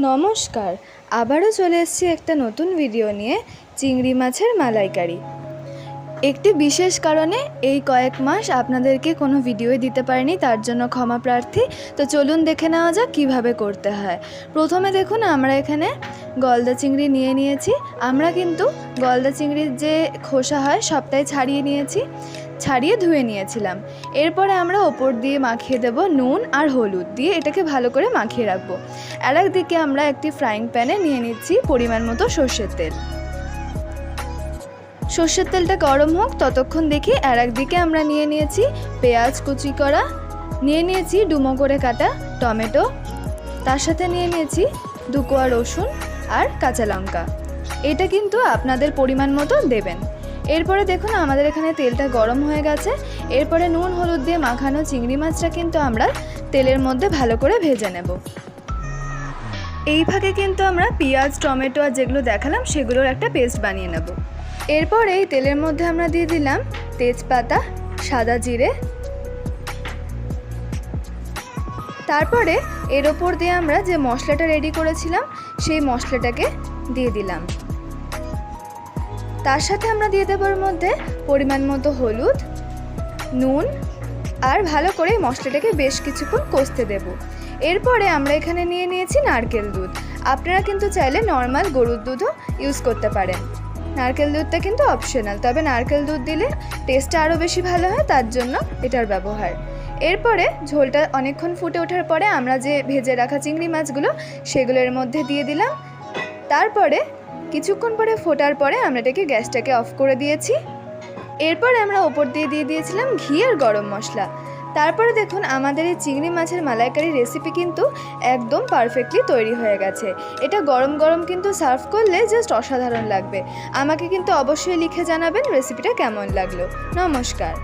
নমস্কার, আবারও চলে এসেছি একটা নতুন ভিডিও নিয়ে। চিংড়ি মাছের মালাইকারি। একটি বিশেষ কারণে এই কয়েক মাস আপনাদেরকে কোনো ভিডিওই দিতে পারিনি, তার জন্য ক্ষমা প্রার্থী। তো চলুন দেখে নেওয়া যাক কীভাবে করতে হয়। প্রথমে দেখুন, আমরা এখানে গলদা চিংড়ি নিয়ে নিয়েছি। আমরা কিন্তু গলদা চিংড়ির যে খোসা হয় সবটাই ছাড়িয়ে ধুয়ে নিয়েছিলাম। এরপরে আমরা ওপর দিয়ে মাখিয়ে দেব নুন আর হলুদ দিয়ে, এটাকে ভালো করে মাখিয়ে রাখবো। আর একদিকে আমরা একটি ফ্রাইং প্যানে নিয়ে নিচ্ছি পরিমাণ মতো সর্ষের তেল। সর্ষের তেলটা গরম হোক ততক্ষণ দেখি। আর একদিকে আমরা নিয়ে নিয়েছি পেঁয়াজ কুচি করা, নিয়ে নিয়েছি ডুমো করে কাটা টমেটো, তার সাথে নিয়ে নিয়েছি 2 কোয়া রসুন আর কাঁচা লঙ্কা। এটা কিন্তু আপনাদের পরিমাণ মতো দেবেন। এরপরে দেখুন, আমাদের এখানে তেলটা গরম হয়ে গেছে। এরপরে নুন হলুদ দিয়ে মাখানো চিংড়ি মাছটা কিন্তু আমরা তেলের মধ্যে ভালো করে ভেজে নেব। এই ফাঁকে কিন্তু আমরা পেঁয়াজ টমেটো আর যেগুলো দেখালাম সেগুলোর একটা পেস্ট বানিয়ে নেব। এরপর এই তেলের মধ্যে আমরা দিয়ে দিলাম তেজপাতা, সাদা জিরে, তারপরে এর ওপর দিয়ে আমরা যে মশলাটা রেডি করেছিলাম সেই মশলাটাকে দিয়ে দিলাম। তার সাথে আমরা দিয়ে দেবো এর মধ্যে পরিমাণ মতো হলুদ, নুন, আর ভালো করে মশলাটাকে বেশ কিছুক্ষণ কষতে দেব। এরপরে আমরা এখানে নিয়ে নিয়েছি নারকেল দুধ। আপনারা কিন্তু চাইলে নর্মাল গরুর দুধও ইউজ করতে পারেন। নারকেল দুধটা কিন্তু অপশনাল, তবে নারকেল দুধ দিলে টেস্টটা আরও বেশি ভালো হয়, তার জন্য এটার ব্যবহার। এরপরে ঝোলটা অনেকক্ষণ ফুটে ওঠার পরে আমরা যে ভেজে রাখা চিংড়ি মাছগুলো সেগুলোর মধ্যে দিয়ে দিলাম। তারপরে কিছুক্ষণ পরে ফোটার পরে আমরা এটাকে গ্যাসটাকে অফ করে দিয়েছি। এরপরে আমরা ওপর দিয়ে দিয়েছিলাম ঘি আর গরম মশলা। তারপরে দেখুন, আমাদের এই চিংড়ি মাছের মালাইকারি রেসিপি কিন্তু একদম পারফেক্টলি তৈরি হয়ে গেছে। এটা গরম গরম কিন্তু সার্ভ করলে জাস্ট অসাধারণ লাগবে। আমাকে কিন্তু অবশ্যই লিখে জানাবেন রেসিপিটা কেমন লাগলো। নমস্কার।